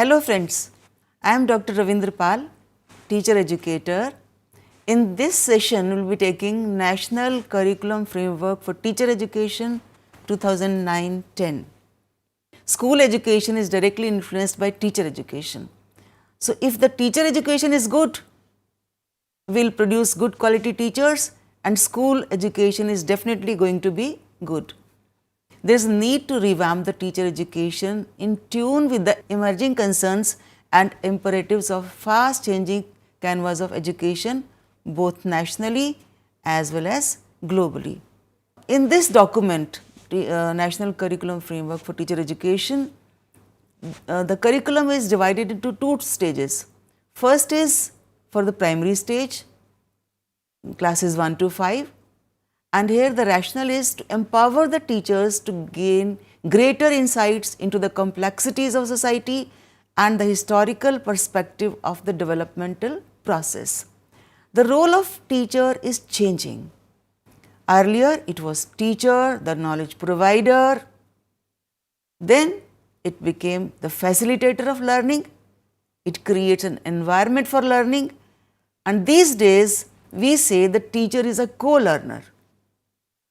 Hello friends, I am Dr. Ravindra Pal, teacher educator. In this session, we will be taking National Curriculum Framework for Teacher Education 2009-10. School education is directly influenced by teacher education. So, if the teacher education is good, we will produce good quality teachers, and school education is definitely going to be good. There is a need to revamp the teacher education in tune with the emerging concerns and imperatives of fast changing canvas of education both nationally as well as globally. In this document, National Curriculum Framework for Teacher Education, the curriculum is divided into two stages. First is for the primary stage, classes 1 to 5. And here the rationale is to empower the teachers to gain greater insights into the complexities of society and the historical perspective of the developmental process. The role of teacher is changing. Earlier it was teacher, the knowledge provider, then it became the facilitator of learning, it creates an environment for learning, and these days we say the teacher is a co-learner.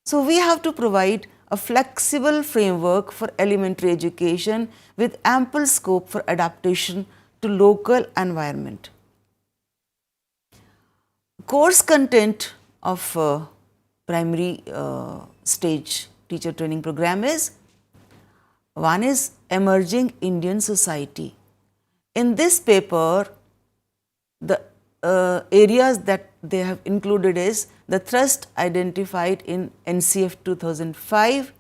So, we have to provide a flexible framework for elementary education with ample scope for adaptation to local environment. Course content of primary stage teacher training program is, one is Emerging Indian Society. In this paper, the areas that they have included is the thrust identified in NCF 2005,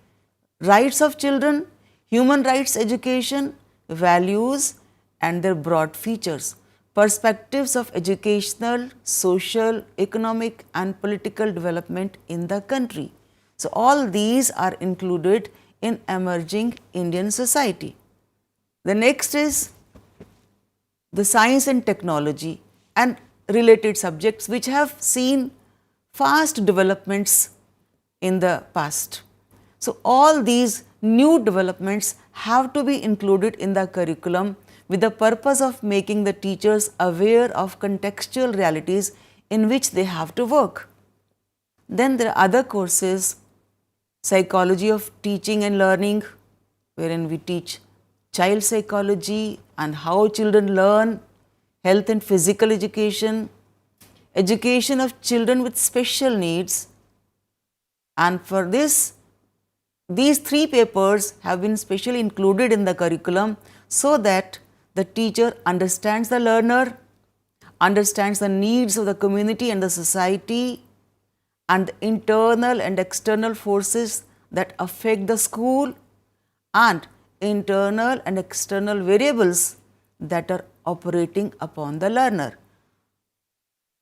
rights of children, human rights education, values and their broad features, perspectives of educational, social, economic and political development in the country. So, all these are included in Emerging Indian Society. The next is the science and technology and related subjects which have seen fast developments in the past. So, all these new developments have to be included in the curriculum with the purpose of making the teachers aware of contextual realities in which they have to work. Then there are other courses, psychology of teaching and learning, wherein we teach child psychology and how children learn, health and physical education, education of children with special needs, and for this, these three papers have been specially included in the curriculum so that the teacher understands the learner, understands the needs of the community and the society, and the internal and external forces that affect the school, and internal and external variables that are operating upon the learner.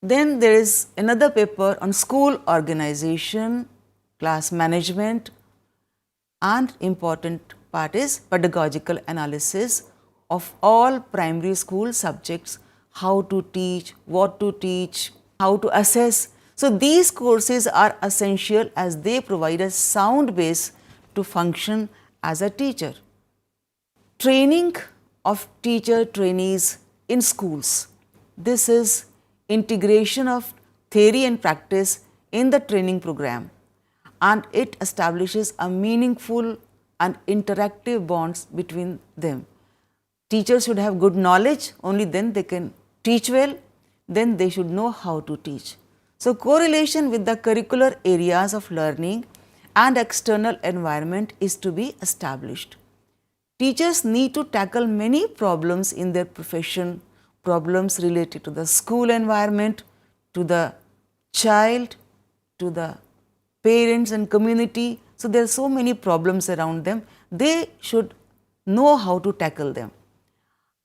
Then there is another paper on school organization, class management, and important part is pedagogical analysis of all primary school subjects, how to teach, what to teach, how to assess. So, these courses are essential as they provide a sound base to function as a teacher. Training of teacher trainees in schools. This is integration of theory and practice in the training program, and it establishes a meaningful and interactive bonds between them. Teachers should have good knowledge, only then they can teach well, then they should know how to teach. So, correlation with the curricular areas of learning and external environment is to be established. Teachers need to tackle many problems in their profession, problems related to the school environment, to the child, to the parents and community. So, there are so many problems around them, they should know how to tackle them.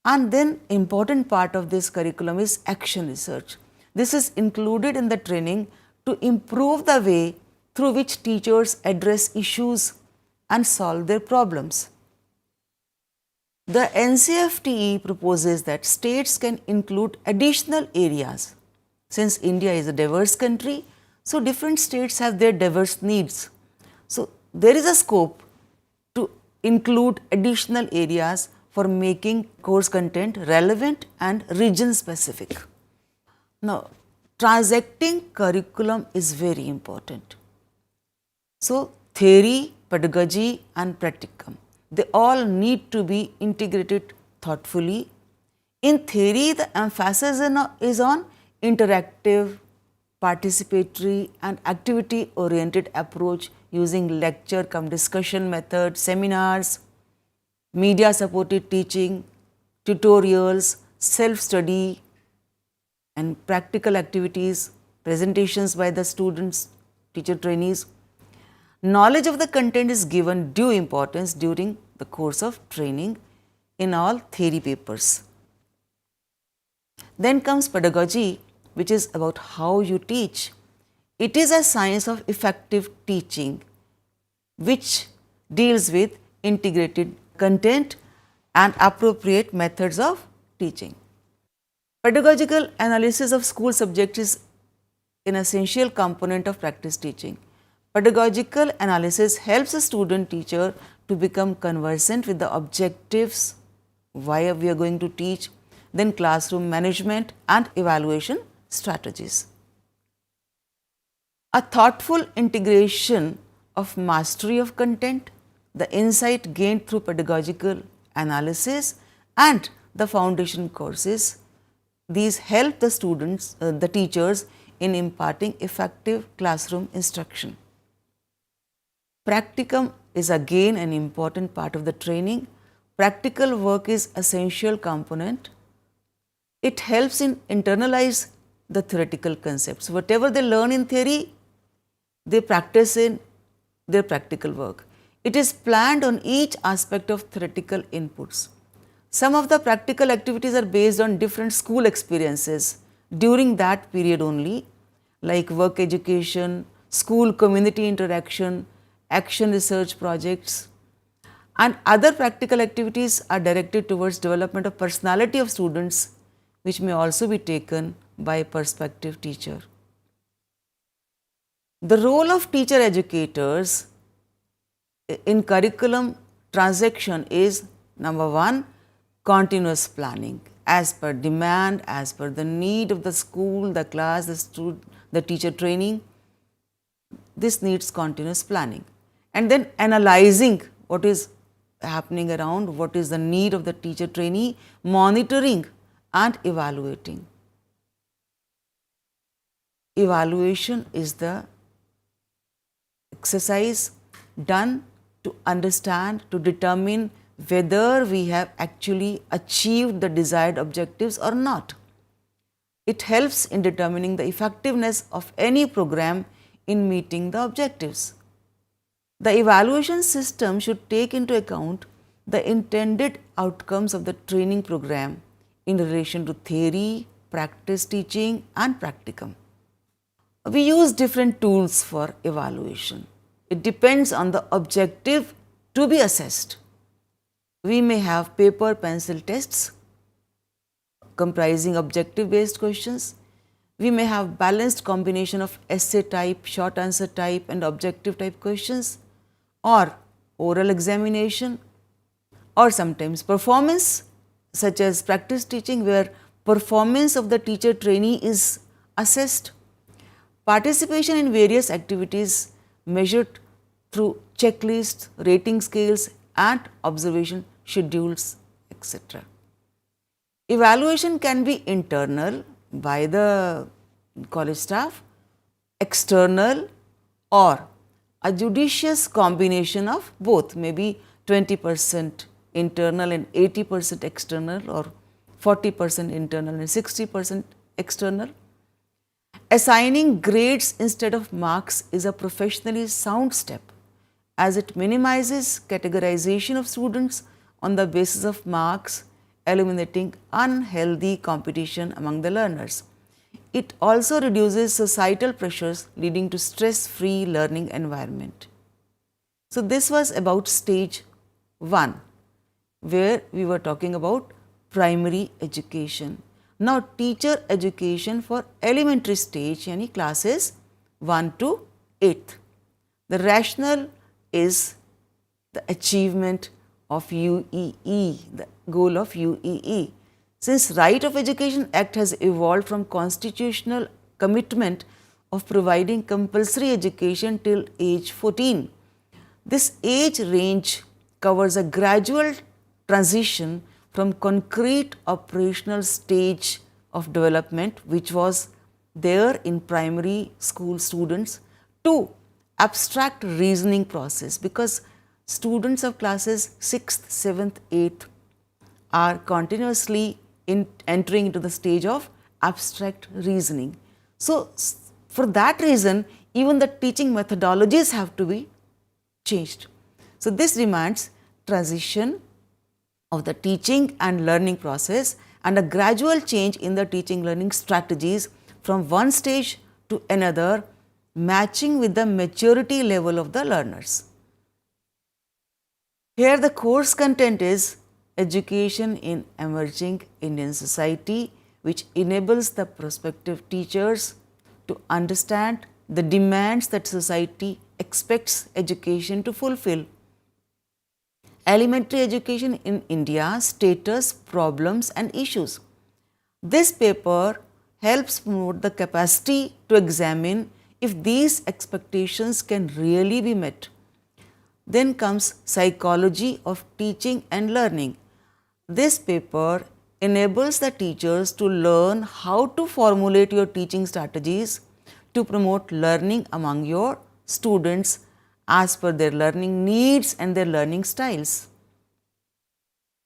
And then important part of this curriculum is action research. This is included in the training to improve the way through which teachers address issues and solve their problems. The NCFTE proposes that states can include additional areas. Since India is a diverse country, so different states have their diverse needs. So, there is a scope to include additional areas for making course content relevant and region specific. Now, transacting curriculum is very important. So, theory, pedagogy and practicum, they all need to be integrated thoughtfully. In theory, the emphasis is on interactive, participatory and activity oriented approach using lecture cum discussion methods, seminars, media supported teaching, tutorials, self study and practical activities, presentations by the students, teacher trainees. Knowledge of the content is given due importance during the course of training in all theory papers. Then comes pedagogy, which is about how you teach. It is a science of effective teaching, which deals with integrated content and appropriate methods of teaching. Pedagogical analysis of school subjects is an essential component of practice teaching. Pedagogical analysis helps a student teacher to become conversant with the objectives, why we are going to teach, then classroom management and evaluation strategies. A thoughtful integration of mastery of content, the insight gained through pedagogical analysis and the foundation courses, these help the students, the teachers in imparting effective classroom instruction. Practicum is again an important part of the training. Practical work is essential component. It helps in internalize the theoretical concepts. Whatever they learn in theory, they practice in their practical work. It is planned on each aspect of theoretical inputs. Some of the practical activities are based on different school experiences during that period only, like work education, school community interaction, action research projects, and other practical activities are directed towards development of personality of students, which may also be taken by a prospective teacher. The role of teacher educators in curriculum transaction is number one, continuous planning as per demand, as per the need of the school, the class, the teacher training. This needs continuous planning. And then analyzing what is happening around, what is the need of the teacher trainee, monitoring and evaluating. Evaluation is the exercise done to understand, to determine whether we have actually achieved the desired objectives or not. It helps in determining the effectiveness of any program in meeting the objectives. The evaluation system should take into account the intended outcomes of the training program in relation to theory, practice teaching and practicum. We use different tools for evaluation. It depends on the objective to be assessed. We may have paper pencil tests comprising objective based questions. We may have balanced combination of essay type, short answer type and objective type questions, or oral examination, or sometimes performance such as practice teaching where performance of the teacher trainee is assessed. Participation in various activities measured through checklists, rating scales and observation schedules, etc. Evaluation can be internal by the college staff, external, or a judicious combination of both, maybe 20% internal and 80% external, or 40% internal and 60% external. Assigning grades instead of marks is a professionally sound step, as it minimizes categorization of students on the basis of marks, eliminating unhealthy competition among the learners. It also reduces societal pressures leading to stress-free learning environment. So, this was about stage 1, where we were talking about primary education. Now, teacher education for elementary stage, yani classes 1 to 8th. The rationale is the achievement of UEE, the goal of UEE. Since Right of Education Act has evolved from constitutional commitment of providing compulsory education till age 14, this age range covers a gradual transition from concrete operational stage of development, which was there in primary school students, to abstract reasoning process, because students of classes 6th, 7th, 8th are continuously entering into the stage of abstract reasoning. So, for that reason, even the teaching methodologies have to be changed. So, this demands transition of the teaching and learning process and a gradual change in the teaching learning strategies from one stage to another, matching with the maturity level of the learners. Here the course content is Education in Emerging Indian Society, which enables the prospective teachers to understand the demands that society expects education to fulfill. Elementary education in India, status, problems and issues. This paper helps promote the capacity to examine if these expectations can really be met. Then comes Psychology of Teaching and Learning. This paper enables the teachers to learn how to formulate your teaching strategies to promote learning among your students as per their learning needs and their learning styles.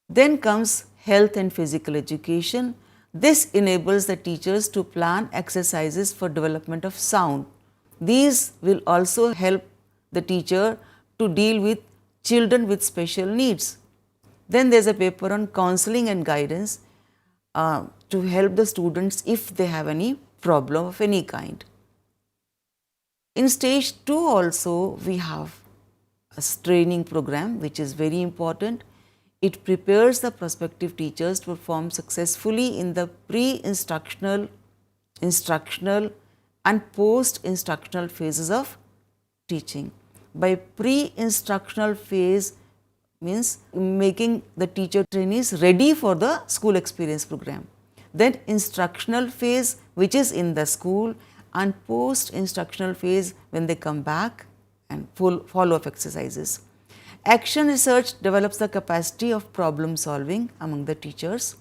Then comes Health and Physical Education. This enables the teachers to plan exercises for development of sound. These will also help the teacher to deal with children with special needs. Then there is a paper on counseling and guidance to help the students if they have any problem of any kind. In stage 2 also we have a training program which is very important. It prepares the prospective teachers to perform successfully in the pre-instructional, instructional and post-instructional phases of teaching. By pre-instructional phase means making the teacher trainees ready for the school experience program. Then instructional phase, which is in the school, and post-instructional phase when they come back and follow-up exercises. Action research develops the capacity of problem solving among the teachers.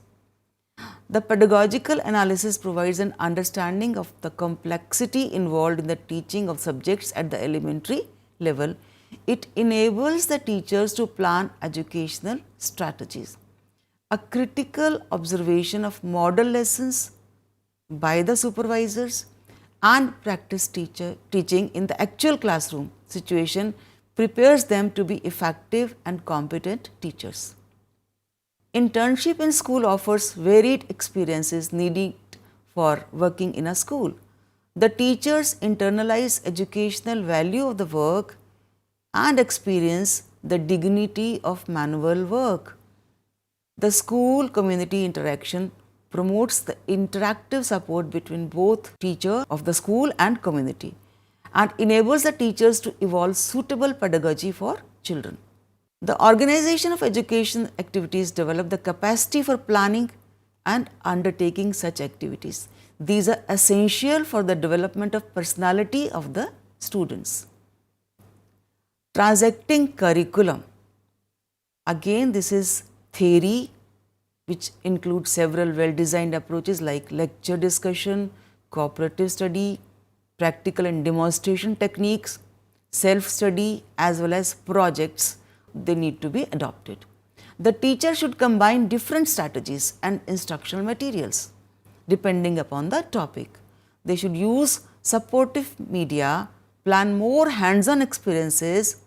The pedagogical analysis provides an understanding of the complexity involved in the teaching of subjects at the elementary level. It enables the teachers to plan educational strategies. A critical observation of model lessons by the supervisors and practice teaching in the actual classroom situation prepares them to be effective and competent teachers. Internship in school offers varied experiences needed for working in a school. The teachers internalize educational value of the work and experience the dignity of manual work. The school community interaction promotes the interactive support between both teacher of the school and community and enables the teachers to evolve suitable pedagogy for children. The organization of education activities develop the capacity for planning and undertaking such activities. These are essential for the development of personality of the students. Transacting curriculum. Again, this is theory which includes several well-designed approaches like lecture discussion, cooperative study, practical and demonstration techniques, self-study as well as projects. They need to be adopted. The teacher should combine different strategies and instructional materials depending upon the topic. They should use supportive media, plan more hands-on experiences,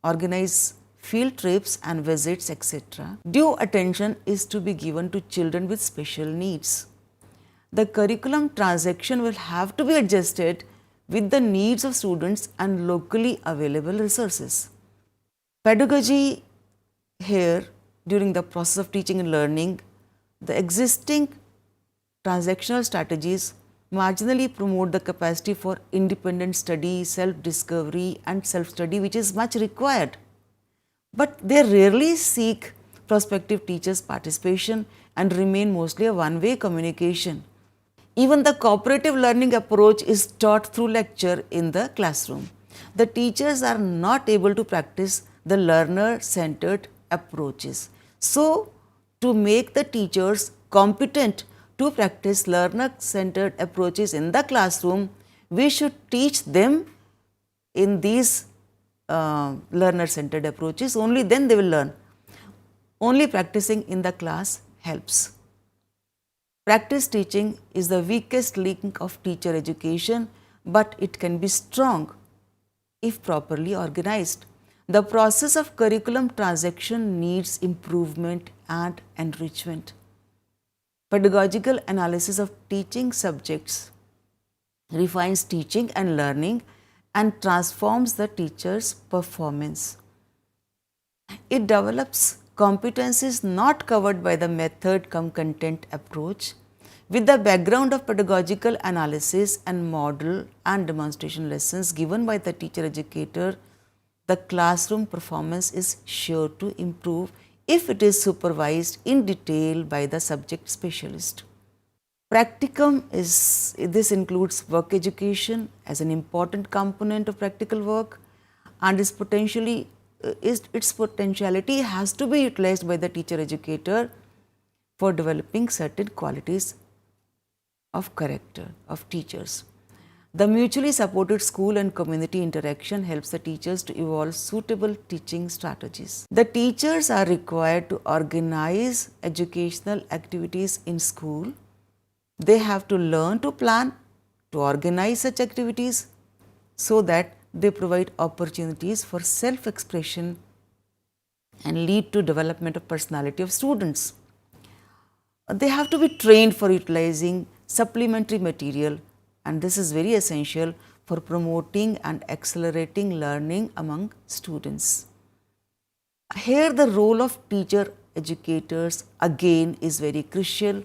organize field trips and visits, etc. Due attention is to be given to children with special needs. The curriculum transaction will have to be adjusted with the needs of students and locally available resources. Pedagogy here during the process of teaching and learning, the existing transactional strategies marginally promote the capacity for independent study, self-discovery and self-study which is much required. but they rarely seek prospective teachers' participation and remain mostly a one-way communication. Even the cooperative learning approach is taught through lecture in the classroom. The teachers are not able to practice the learner-centered approaches. So, to make the teachers competent to practice learner-centered approaches in the classroom, we should teach them in these learner-centered approaches. Only then they will learn. Only practicing in the class helps. Practice teaching is the weakest link of teacher education, but it can be strong if properly organized. The process of curriculum transaction needs improvement and enrichment. Pedagogical analysis of teaching subjects refines teaching and learning and transforms the teacher's performance. It develops competencies not covered by the method cum content approach. With the background of pedagogical analysis and model and demonstration lessons given by the teacher educator, the classroom performance is sure to improve if it is supervised in detail by the subject specialist. Practicum this includes work education as an important component of practical work, and its potentiality has to be utilized by the teacher educator for developing certain qualities of character of teachers. The mutually supported school and community interaction helps the teachers to evolve suitable teaching strategies. The teachers are required to organize educational activities in school. They have to learn to plan, to organize such activities so that they provide opportunities for self-expression and lead to development of personality of students. They have to be trained for utilizing supplementary material, and this is very essential for promoting and accelerating learning among students. Here the role of teacher educators again is very crucial.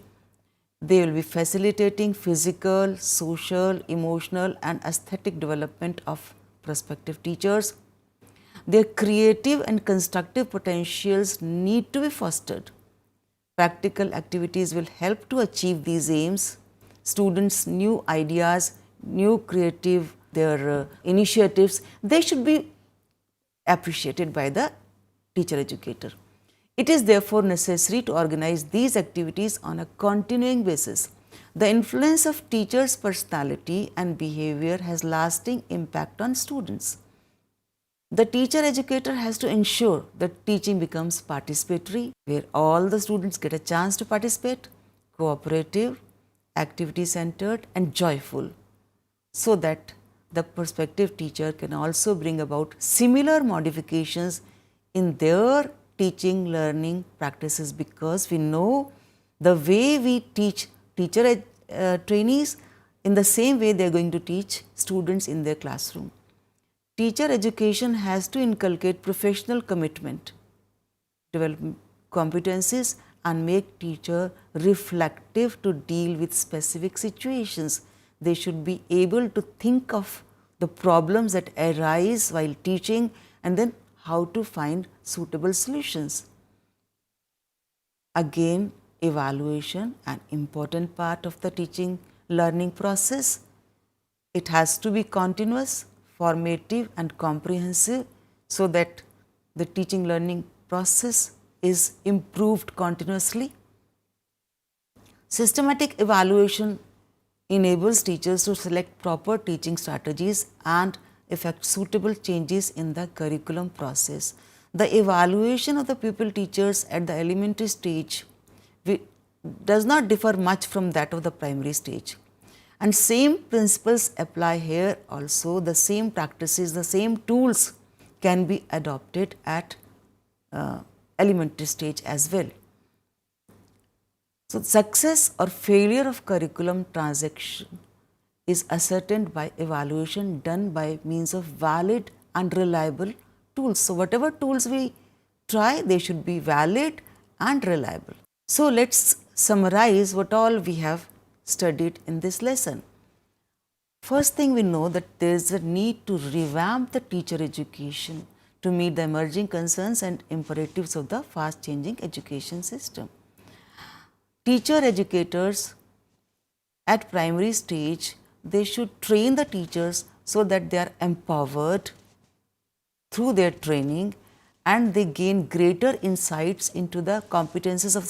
They will be facilitating physical, social, emotional and aesthetic development of prospective teachers. Their creative and constructive potentials need to be fostered. Practical activities will help to achieve these aims. Students' new ideas, new creative, their initiatives, they should be appreciated by the teacher educator. It is therefore necessary to organize these activities on a continuing basis. The influence of teachers' personality and behavior has lasting impact on students. The teacher educator has to ensure that teaching becomes participatory, where all the students get a chance to participate, cooperative, activity centered and joyful, so that the prospective teacher can also bring about similar modifications in their teaching learning practices, because we know the way we teach teacher trainees, in the same way they are going to teach students in their classroom. Teacher education has to inculcate professional commitment, develop competencies and make teacher reflective to deal with specific situations. They should be able to think of the problems that arise while teaching and then how to find suitable solutions. Again, evaluation, an important part of the teaching learning process. It has to be continuous, formative and comprehensive, so that the teaching learning process is improved continuously. Systematic evaluation enables teachers to select proper teaching strategies and effect suitable changes in the curriculum process. The evaluation of the pupil teachers at the elementary stage does not differ much from that of the primary stage. And same principles apply here also. The same practices, the same tools can be adopted at elementary stage as well. So, success or failure of curriculum transaction is ascertained by evaluation done by means of valid and reliable tools. So, whatever tools we try, they should be valid and reliable. So, let us summarize what all we have studied in this lesson. First thing, we know that there is a need to revamp the teacher education to meet the emerging concerns and imperatives of the fast changing education system. Teacher educators at primary stage, they should train the teachers so that they are empowered through their training and they gain greater insights into the competences of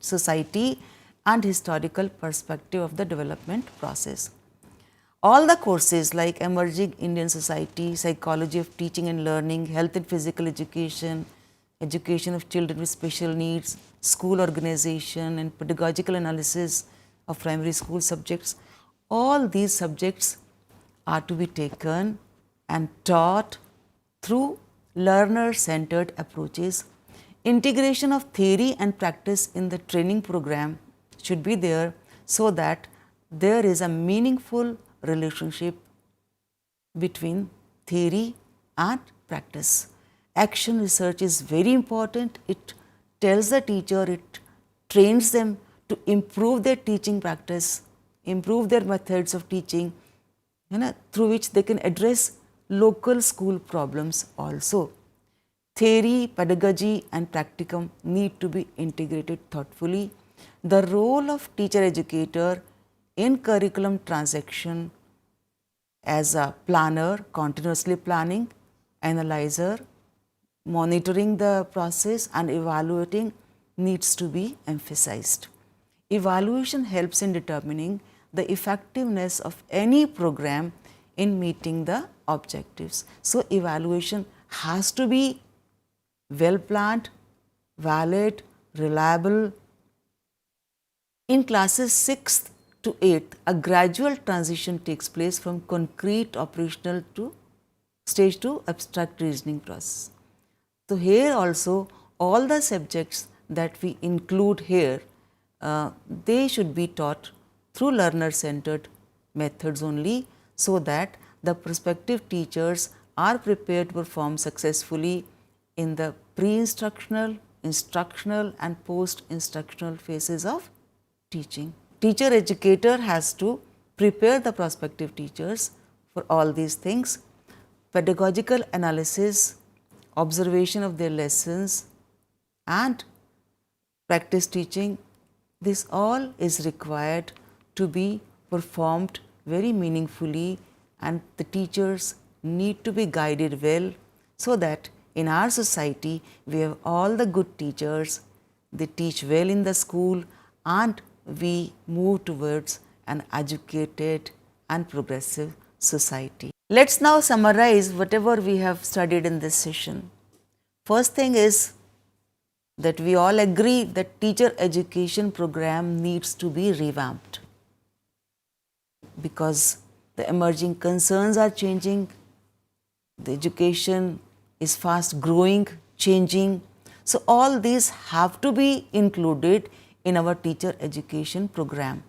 society and historical perspective of the development process. All the courses like Emerging Indian Society, Psychology of Teaching and Learning, Health and Physical Education, Education of Children with Special Needs, School Organization and Pedagogical Analysis of Primary School Subjects, all these subjects are to be taken and taught through learner-centered approaches. Integration of theory and practice in the training program should be there so that there is a meaningful relationship between theory and practice. Action research is very important. It tells the teacher, it trains them to improve their teaching practice, improve their methods of teaching, through which they can address local school problems also. Theory, pedagogy and practicum need to be integrated thoughtfully. The role of teacher educator in curriculum transaction as a planner, continuously planning, analyzer, monitoring the process and evaluating needs to be emphasized. Evaluation helps in determining the effectiveness of any program in meeting the objectives. So, evaluation has to be well planned, valid, reliable. In classes 6th to 8th, a gradual transition takes place from concrete operational to stage to abstract reasoning process. So, here also all the subjects that we include here, they should be taught through learner-centered methods only, so that the prospective teachers are prepared to perform successfully in the pre-instructional, instructional and post-instructional phases of teaching. Teacher educator has to prepare the prospective teachers for all these things. Pedagogical analysis, observation of their lessons and practice teaching, this all is required to be performed very meaningfully, and the teachers need to be guided well, so that in our society we have all the good teachers, they teach well in the school and we move towards an educated and progressive society. Let's now summarize whatever we have studied in this session. First thing is that we all agree that teacher education program needs to be revamped, because the emerging concerns are changing, the education is fast growing, changing. So, all these have to be included in our teacher education program.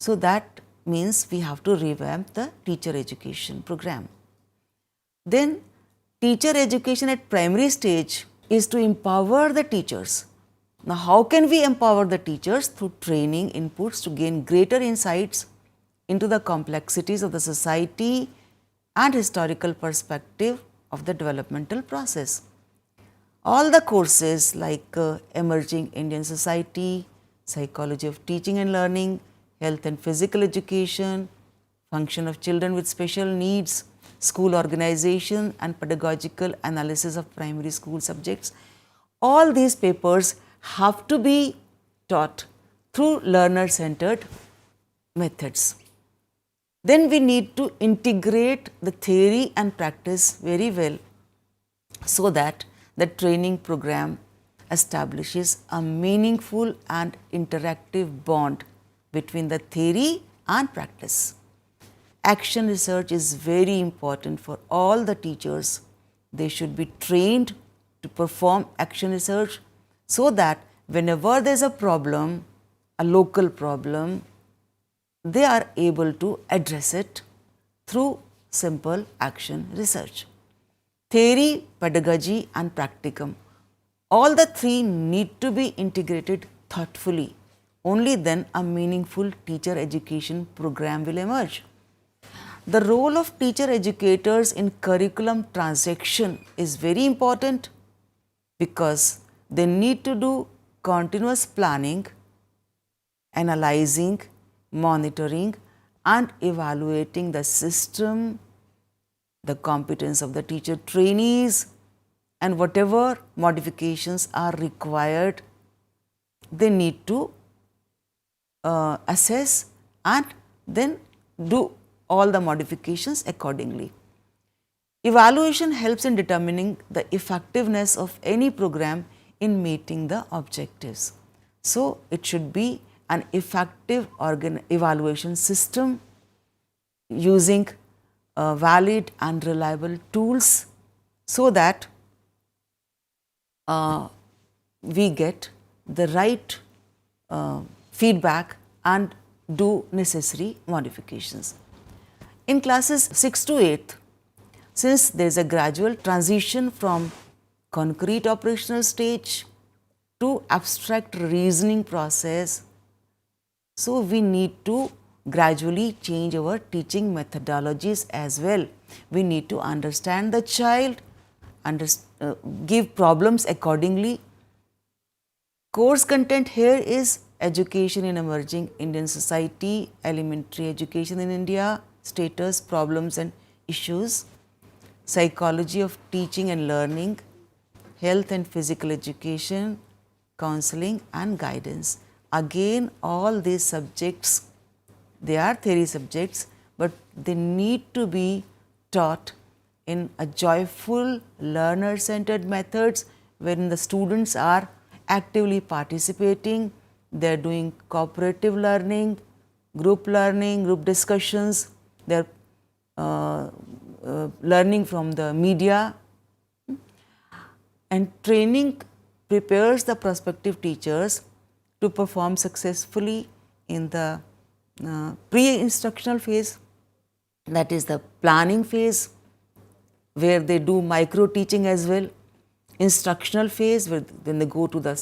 So, that means we have to revamp the teacher education program. Then teacher education at primary stage is to empower the teachers. Now, how can we empower the teachers? Through training inputs to gain greater insights into the complexities of the society and historical perspective of the developmental process. All the courses like Emerging Indian Society, Psychology of Teaching and Learning, Health and Physical Education, Function of Children with Special Needs, School Organization and Pedagogical Analysis of Primary School Subjects, all these papers have to be taught through learner-centered methods. Then we need to integrate the theory and practice very well, so that the training program establishes a meaningful and interactive bond between the theory and practice. Action research is very important for all the teachers. They should be trained to perform action research, so that whenever there is a problem, a local problem, they are able to address it through simple action research. Theory, pedagogy and practicum, all the three need to be integrated thoughtfully. Only then a meaningful teacher education program will emerge. The role of teacher educators in curriculum transaction is very important because they need to do continuous planning, analyzing, monitoring and evaluating the system, the competence of the teacher trainees, and whatever modifications are required, they need to assess and then do all the modifications accordingly. Evaluation helps in determining the effectiveness of any program in meeting the objectives. So, it should be an effective evaluation system using valid and reliable tools so that we get the right feedback and do necessary modifications. In classes 6 to 8, since there is a gradual transition from concrete operational stage to abstract reasoning process, so we need to gradually change our teaching methodologies as well. We need to understand the child, give problems accordingly. Course content here is education in emerging Indian society, elementary education in India, status, problems and issues, psychology of teaching and learning, health and physical education, counseling and guidance. Again, all these subjects, they are theory subjects, but they need to be taught in a joyful, learner-centered methods wherein the students are actively participating, they are doing cooperative learning, group discussions, they are learning from the media, and training prepares the prospective teachers to perform successfully in the pre-instructional phase, that is the planning phase where they do micro teaching as well, instructional phase where then they go to the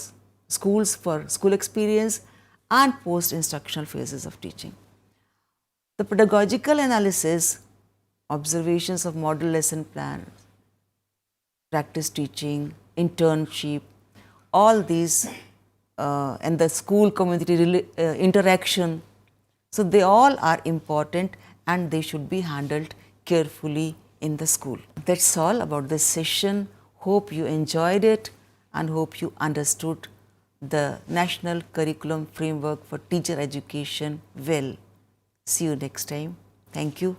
schools for school experience, and post-instructional phases of teaching. The pedagogical analysis, observations of model lesson plans, practice teaching, internship, all these and the school community interaction. So, they all are important and they should be handled carefully in the school. That's all about this session. Hope you enjoyed it and hope you understood the National Curriculum Framework for Teacher Education well. See you next time. Thank you.